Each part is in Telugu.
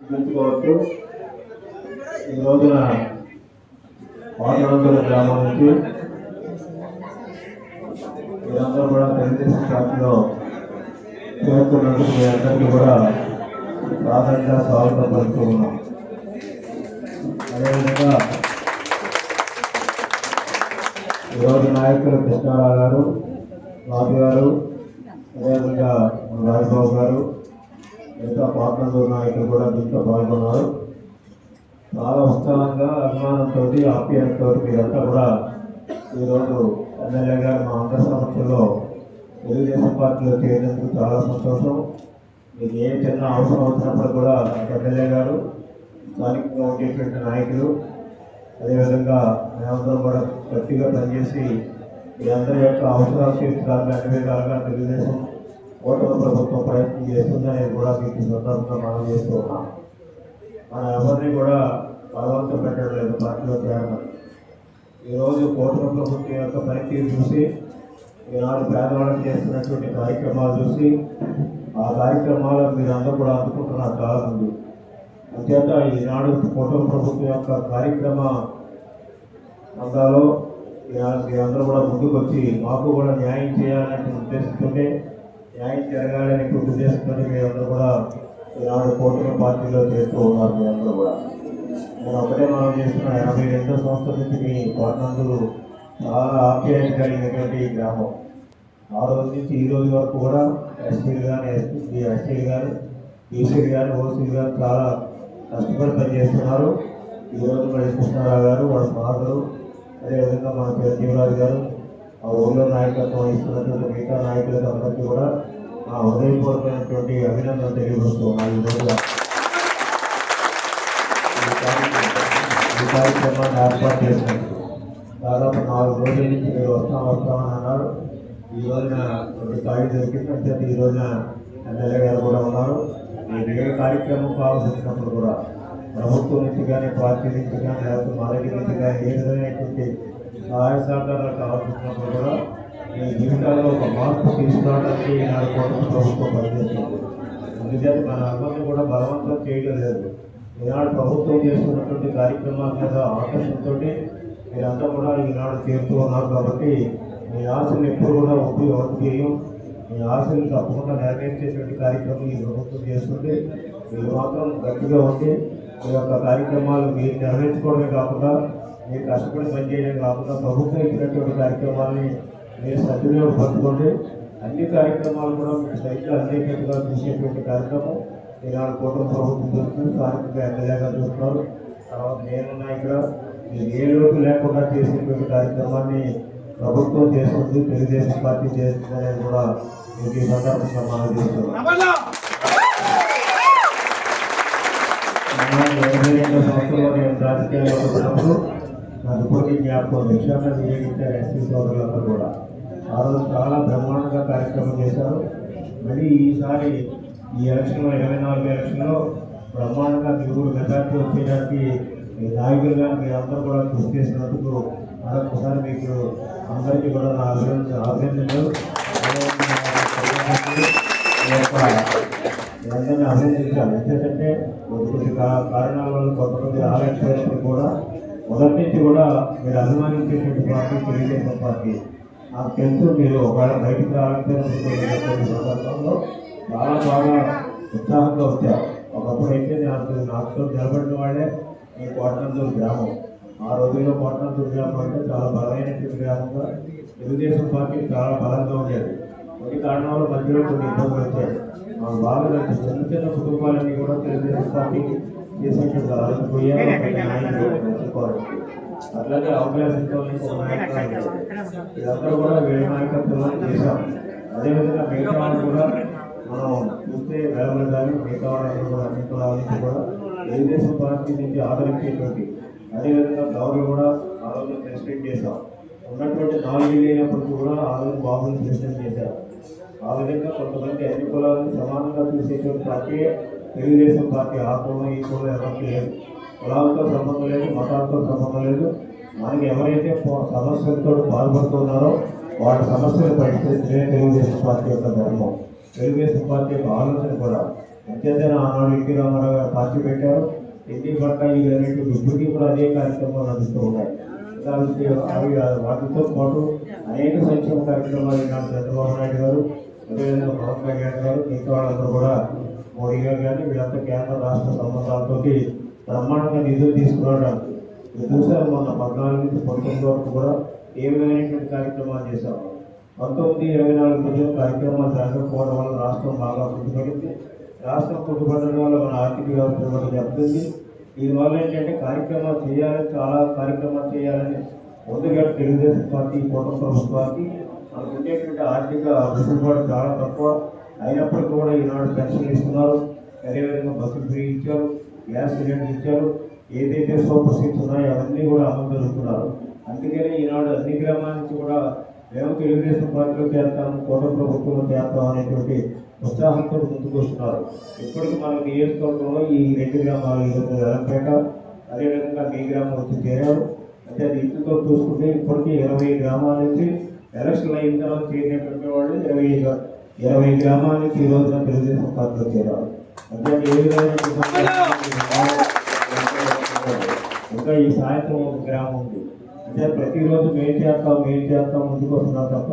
గుర్తుకోవచ్చు. ఈ రోజున వాటరంతుల గ్రామం నుంచి మీరందరూ కూడా తెలుగుదేశం పార్టీలో చేరుతున్నందుకు మీ అందరికీ కూడా సాధారణంగా స్వాగతం పలుకుతూ ఉన్నాం. అదేవిధంగా ఈరోజు నాయకులు కృష్ణారావు గారు, రాజు గారు, అదేవిధంగా రాజబాబు గారు, మిగతా పార్ట్నర్ నాయకులు కూడా దీంట్లో పాల్గొన్నారు. చాలా ఉత్సాహంగా, అభిమానంతో, ఆప్యాయంతో మీరంతా కూడా ఈరోజు ఎమ్మెల్యే గారు మా అందరి సమక్షంలో తెలుగుదేశం పార్టీలో చేరినందుకు చాలా సంతోషం. మీకు ఏ చిన్న అవసరం వచ్చినప్పుడు కూడా ఎమ్మెల్యే గారు, స్థానికంగా ఉండేటువంటి నాయకులు, అదేవిధంగా మేమందరం కూడా గట్టిగా పనిచేసి మీ అందరి యొక్క అవసరాలు తీర్చడానికి అన్ని విధాలుగా తెలుగుదేశం ఓటమి ప్రభుత్వం ప్రయత్నం చేస్తుందనేది కూడా మీకు సందర్భంగా మనం చేస్తూ ఉన్నాం. మనం ఎవరిని కూడా బలవంతం పెట్టడం లేదు పార్టీలో చేరడం. ఈరోజు కూటమి ప్రభుత్వం యొక్క పనితీరు చూసి, ఈనాడు పేదవాళ్ళకి చేస్తున్నటువంటి కార్యక్రమాలు చూసి, ఆ కార్యక్రమాలను మీరు అందరూ కూడా అందుకుంటున్నారు చాలా మంది. అంచేత ఈనాడు కూటమి ప్రభుత్వం యొక్క కార్యక్రమ అందాలో మీరందరూ కూడా ముందుకు వచ్చి మాకు కూడా న్యాయం చేయాలనే ఉద్దేశంతో, న్యాయం జరగాలనే ఉద్దేశంతో మీరందరూ కూడా ఈనాడు కూటమి పార్టీలో చేస్తూ ఉన్నారు. మీరందరూ కూడా నేను ఒకటే మనం చేస్తున్న 82 సంవత్సరాల నుంచి మీ కోటనందులు చాలా ఆప్యాయత కలిగినటువంటి గ్రామం. ఆ రోజు నుంచి ఈ రోజు వరకు కూడా ఎస్సీలు కానీ, ఎస్టీలు కానీ, బీసీలు కానీ, ఓసీలు కానీ చాలా కష్టపడి పనిచేస్తున్నారు. ఈరోజు మరి కృష్ణారావు గారు, వాళ్ళ ఫాదరు, అదేవిధంగా మన చిరంజీవిరాజు గారు, ఆ ఊళ్ళో నాయకత్వం వహిస్తున్నటువంటి మిగతా నాయకులకు అందరికీ కూడా ఆ హృదయపూర్వకమైనటువంటి అభినందనలు తెలియజేస్తున్నాను. ఈ కార్యక్రమాన్ని ఏర్పాటు చేసినట్టు దాదాపు 4 రోజుల నుంచి మీరు వస్తామని అన్నారు. ఈ రోజున కొన్ని ఖాళీ దొరికిందంటే ఈ రోజున ఎమ్మెల్యే గారు కూడా ఉన్నారు. మీరు ఏ కార్యక్రమం కావాల్సినప్పుడు కూడా ప్రభుత్వం నుంచి కానీ, పార్టీ నుంచి కానీ, లేకపోతే మా దగ్గర నుంచి కానీ ఏ విధమైనటువంటి సహాయ సహకారాలు కావాల్సినప్పుడు కూడా మీ జీవితాల్లో ఒక మార్పు తీసుకురావడానికి ఈనాడు కూటమి ప్రభుత్వం పనిచేస్తుంది. అందుచేత మన అందరినీ కూడా బలవంతం చేయడం లేదు. ఈనాడు ప్రభుత్వం చేస్తున్నటువంటి కార్యక్రమాల మీద ఆకర్షణతో మీరంతా కూడా ఈనాడు చేరుతూ ఉన్నారు. కాబట్టి మీ ఆశలు ఎప్పుడు కూడా ఒప్పు చేయం. మీ ఆశలు తప్పకుండా నెరవేర్చేటువంటి కార్యక్రమం ఈ ప్రభుత్వం చేస్తుంది. మీరు మాత్రం గట్టిగా ఉండి మీ యొక్క కార్యక్రమాలు మీరు నెరవేర్చుకోవడమే కాకుండా, మీరు కష్టపడి పనిచేయడమే కాకుండా, ప్రభుత్వం ఇచ్చినటువంటి కార్యక్రమాలని మీరు సద్వినియోగపరచుకోండి. అన్ని కార్యక్రమాలు కూడా మీకు సైట్లో అందేటట్టుగా చూసేటువంటి కార్యక్రమం ఈనాడు కూటమి ప్రభుత్వం చూస్తుంది. స్థానికంగా ఎమ్మెల్యేగా చూస్తున్నారు. తర్వాత నేనున్నా ఇక్కడ మీరు ఏ లోటు లేకుండా చేసేటువంటి కార్యక్రమాన్ని ప్రభుత్వం చేస్తుంది, తెలుగుదేశం పార్టీ చేస్తుంది అనేది కూడా మీకు ఈ సందర్భంగా మనం చేస్తున్నాం. 82 సంవత్సరంలో నేను రాజకీయాల్లో వచ్చినప్పుడు నాకు ఇప్పటికీ జ్ఞాపకం విషయాన్ని వినియోగించారు ఎస్సీ సోదరులందరూ కూడా. ఆ రోజు చాలా బ్రహ్మాండంగా కార్యక్రమం చేశారు. మళ్ళీ ఈసారి ఈ ఎలక్షన్లో 24 ఎలక్షన్లో బ్రహ్మాండంగా మీరు మెజార్టీ వచ్చేయడానికి మీ నాయకులుగా మీరందరూ కూడా కృషి చేసినందుకు మరొకసారి మీకు అందరికీ కూడా నా అభినందనలు. అందరినీ అభినందించాలి. ఎందుకంటే కొన్ని కారణాల వల్ల కొంతమంది ఆలోచించినప్పుడు కూడా మొదటి నుంచి కూడా మీరు అభిమానించేటువంటి పార్టీ తెలుగుదేశం పార్టీ. నాకు తెలుసు మీరు ఒకవేళ బయటకు రావాలంటే సందర్భంలో చాలా బాగా ఉత్సాహంగా వచ్చారు. ఒకప్పుడైతే నాతో నిలబడిన వాళ్ళే ఈ కోటనందూరు గ్రామం. ఆ రోజుల్లో కోటనందూరు గ్రామం అంటే చాలా బలమైనటువంటి గ్రామంగా తెలుగుదేశం పార్టీ చాలా బలంగా ఉండేది. కొన్ని కారణాల మధ్యలో కొన్ని ఇబ్బందులు వచ్చాయి. మాకు బాగా చిన్న చిన్న కుటుంబాలన్నీ కూడా తెలుగుదేశం పార్టీకి చేసేటువంటి ఆలోచిపోయారు. అట్లాగే అవకాశంతో ఇదంతా కూడా వీళ్ళ నాయకత్వంలో చేశాం. అదేవిధంగా మిగతా వాళ్ళు కూడా మనం చూస్తే వేలలు కానీ మిగతా వాళ్ళందరూ కూడా అన్ని కులాల కూడా తెలుగుదేశం పార్టీ నుంచి ఆదరించేటువంటి, అదేవిధంగా గౌరవ కూడా ఆ రోజు ప్రెసిడెంట్ చేశాం. ఉన్నటువంటి 4 ఏళ్ళు అయినప్పటికీ కూడా ఆ రోజు బాబుని ప్రెసిడెంట్ చేశారు. ఆ విధంగా కొంతమంది అన్ని కులాలను సమానంగా చూసేటువంటి పార్టీ తెలుగుదేశం పార్టీ. ఆ కులం ఈ కులం ఎవరికి లేదు, కులాలతో సంబంధం లేదు, మతాలతో సంబంధం లేదు. మనకి ఎవరైతే సమస్యలతో బాధపడుతున్నారో వాళ్ళ సమస్యలు పరిష్కరించడమే తెలుగుదేశం పార్టీ యొక్క ధర్మం. తెలుగుదేశం పార్టీ యొక్క ఆలోచన కూడా అంతేతనే ఆనాడు ఎన్టీ రామారావు గారు పార్టీ పెట్టారు. ఎన్ని పట్టాయి అనేటువంటి ఇప్పటికీ కూడా అదే కార్యక్రమాలు అందుతూ ఉన్నాయి. కాబట్టి అవి వాటితో పాటు అనేక సంక్షేమ కార్యక్రమాలు ఈనాడు చంద్రబాబు నాయుడు గారు, అదేవిధంగా పవన్ కళ్యాణ్ గారు, మిగతా వాళ్ళందరూ కూడా మోడీ గారు కానీ వీళ్ళంతా కేంద్ర రాష్ట్ర సంబంధాలతో బ్రహ్మాండంగా నిధులు తీసుకురావడానికి చూసారు. మొన్న 14 నుంచి 19 వరకు కూడా ఏ విధమైనటువంటి కార్యక్రమాలు చేశాము. 19-24 మధ్య కార్యక్రమాలు జరగకపోవడం వల్ల రాష్ట్రం బాగా కుంటుపడింది. రాష్ట్రం కుంటుపడడం వల్ల మన ఆర్థిక వ్యవస్థ కూడా జరుగుతుంది. దీనివల్ల ఏంటంటే కార్యక్రమాలు చేయాలి, చాలా కార్యక్రమాలు చేయాలని ముందుగా తెలుగుదేశం పార్టీ, కూటమి ప్రభుత్వానికి మనకు ఉండేటువంటి ఆర్థిక వెసులుబాటు చాలా తక్కువ. అయినప్పటికీ కూడా ఈనాడు పెన్షన్ ఇస్తున్నారు, అదేవిధంగా బస్సులు ఫ్రీ ఇచ్చారు, గ్యాస్ సిలిండర్ ఇచ్చారు, ఏదైతే సూపర్ సీట్స్ ఉన్నాయో అవన్నీ కూడా అమలు జరుగుతున్నారు. అందుకని ఈనాడు అన్ని గ్రామాల నుంచి కూడా మేము తెలుగుదేశం పార్టీలో చేస్తాము, కూటమి ప్రభుత్వంలో చేస్తాం అనేటువంటి ఉత్సాహంతో ముందుకు వస్తున్నారు. ఇప్పటికీ మన నియోజకవర్గంలో ఈ 2 గ్రామాలు, ఎలంపేట అదేవిధంగా మీ గ్రామం వచ్చి చేరారు. అంటే అది ఇంటితో చూసుకుంటే ఇప్పటికీ 20 గ్రామాల నుంచి ఎలక్షన్ అయిన తర్వాత చేరినటువంటి వాళ్ళు 20 గ్రామాల నుంచి ఈ రోజున తెలుగుదేశం పార్టీలో చేరారు. అంటే ఏ విధమైన ఇంకా ఈ సాయంత్రం ఒక గ్రామం ఉంది. అంటే ప్రతిరోజు మేలు చేస్తాం ముందుకు వస్తున్నాం తప్ప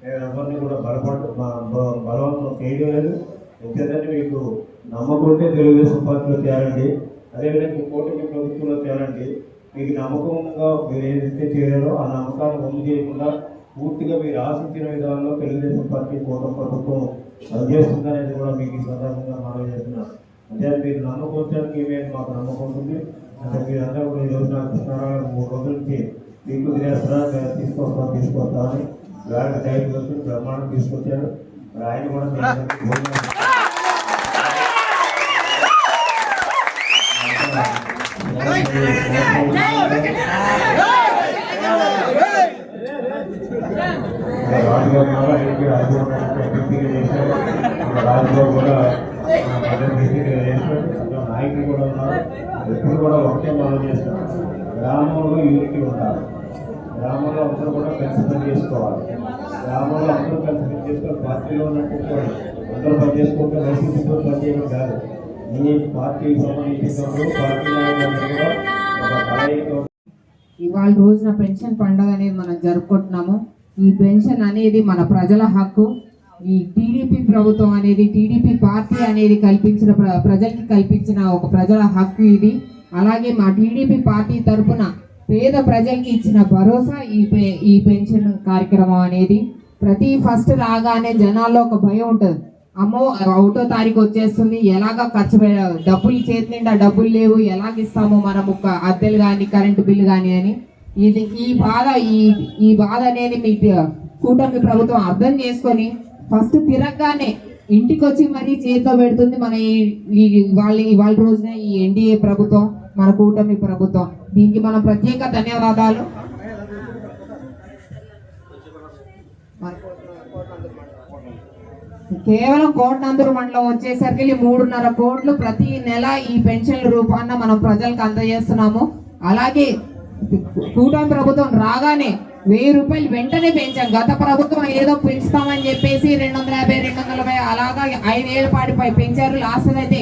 నేను ఎవరిని కూడా బలవంతం చేయడం లేదు. ఎందుకంటే మీకు నమ్మకం ఉంటే తెలుగుదేశం పార్టీలో చేరండి, అదేవిధంగా కూటమి ప్రభుత్వంలో చేరండి. మీకు నమ్మకంగా మీరు ఏదైతే చేరారో ఆ నమ్మకాన్ని వమ్ము చేయకుండా పూర్తిగా మీరు ఆశించిన విధానంలో తెలుగుదేశం పార్టీ, కూటమి ప్రభుత్వం పనిచేస్తుందనేది కూడా మీకు ఈ సందర్భంగా మనం చేస్తున్నాం. అంటే మీరు నమ్మకం వచ్చానికి ఏమేమి మాకు నమ్మకం ఉంటుంది. అంటే మీరందరూ కూడా ఈ రోజున కృష్ణారావు 3 రోజుల నుంచి మీకు తీసుకొస్తామని గారికి టైం వచ్చి బ్రహ్మాండం తీసుకొచ్చారు. మరి ఆయన కూడా రాజుబాబు కూడా నాయకులు కూడా ఉన్నారు. ఎప్పుడు కూడా ఒకటే మనం చేస్తాం, గ్రామంలో యూనిటీ ఉండాలి, గ్రామంలో అందరూ కూడా కలిసి పని చేసుకోవాలి, గ్రామంలో అందరూ కలిసి పని చేసుకోవాలి. పార్టీలో ఉన్నట్టు అందరూ పని చేసుకుంటే వైసీపీతో పని చేయడం కాదు. మీ పార్టీకి సంబంధించినప్పుడు పార్టీ నాయకులందరూ కూడా ఒక కలయికతో ఇవాళ రోజున పెన్షన్ పండుగ అనేది మనం జరుపుకుంటున్నాము. ఈ పెన్షన్ అనేది మన ప్రజల హక్కు. ఈ టీడీపీ ప్రభుత్వం అనేది, టీడీపీ పార్టీ అనేది ప్రజలకి కల్పించిన ఒక ప్రజల హక్కు ఇది. అలాగే మా టీడీపీ పార్టీ తరఫున పేద ప్రజలకి ఇచ్చిన భరోసా ఈ పెన్షన్ కార్యక్రమం అనేది. ప్రతి ఫస్ట్ రాగానే జనాల్లో ఒక భయం ఉంటుంది, అమ్మో 1వ తారీఖు వచ్చేస్తుంది, ఎలాగ డబ్బులు చేతి నిండా డబ్బులు లేవు, ఎలాగ ఇస్తామో మనము అద్దెలు కానీ కరెంటు బిల్లు కానీ అని. ఈ బాధ అనేది మీ కూటమి ప్రభుత్వం అర్థం చేసుకొని ఫస్ట్ తిరగగానే ఇంటికి వచ్చి మరీ చేతిలో పెడుతుంది మన ఇవాళ రోజున ఈ ఎన్డీఏ ప్రభుత్వం, మన కూటమి ప్రభుత్వం. దీనికి మనం ప్రత్యేక ధన్యవాదాలు. కేవలం కోటనందూరు మండలం వచ్చేసరికి 3.5 కోట్లు ప్రతి నెల ఈ పెన్షన్ల రూపాన మనం ప్రజలకు అందజేస్తున్నాము. అలాగే కూటమి ప్రభుత్వం రాగానే 1000 రూపాయలు వెంటనే పెంచాం. గత ప్రభుత్వం ఏదో పెంచుతామని చెప్పేసి 250, 240 అలాగా 5 ఏళ్ళ పాటు పెంచారు. లాస్ట్ అయితే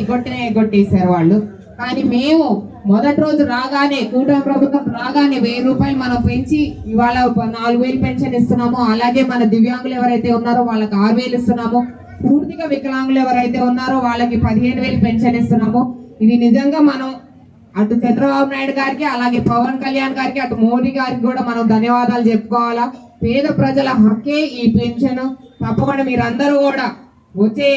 ఎగ్గొట్టేశారు వాళ్ళు. కానీ మేము మొదటి రోజు రాగానే, కూటమి ప్రభుత్వం రాగానే 1000 రూపాయలు మనం పెంచి ఇవాళ 4000 పెన్షన్ ఇస్తున్నాము. అలాగే మన దివ్యాంగులు ఎవరైతే ఉన్నారో వాళ్ళకి 6000 ఇస్తున్నాము. పూర్తిగా వికలాంగులు ఎవరైతే ఉన్నారో వాళ్ళకి 15000 పెన్షన్ ఇస్తున్నాము. ఇది నిజంగా మనం అటు చంద్రబాబు నాయుడు గారికి, అలాగే పవన్ కళ్యాణ్ గారికి, అటు మోడీ గారికి కూడా మనం ధన్యవాదాలు చెప్పుకోవాలా. పేద ప్రజల హక్కే ఈ పెన్షన్. తప్పకుండా మీరందరూ కూడా వచ్చే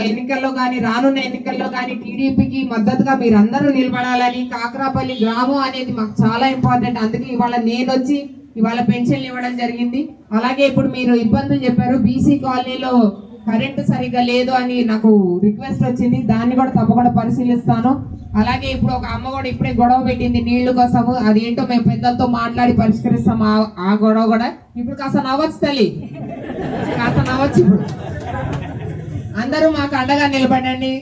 ఎన్నికల్లో కానీ, రానున్న ఎన్నికల్లో కానీ టీడీపీకి మద్దతుగా మీరందరూ నిలబడాలని. కాకరాపల్లి గ్రామం అనేది మాకు చాలా ఇంపార్టెంట్. అందుకే ఇవాళ నేను వచ్చి ఇవాళ పెన్షన్లు ఇవ్వడం జరిగింది. అలాగే ఇప్పుడు మీరు ఇబ్బందులు చెప్పారు, బీసీ కాలనీలో కరెంటు సరిగ్గా లేదు అని నాకు రిక్వెస్ట్ వచ్చింది. దాన్ని కూడా తప్పకుండా పరిశీలిస్తాను. అలాగే ఇప్పుడు ఒక అమ్మ కూడా ఇప్పుడే గొడవ పెట్టింది నీళ్లు కోసము. అదేంటో మేము పెద్దలతో మాట్లాడి పరిష్కరిస్తాం ఆ గొడవ కూడా. ఇప్పుడు కాస్త నవ్వచ్చు తల్లి, కాస్త నవ్వచ్చు. ఇప్పుడు అందరూ మాకు అండగా నిలబడండి.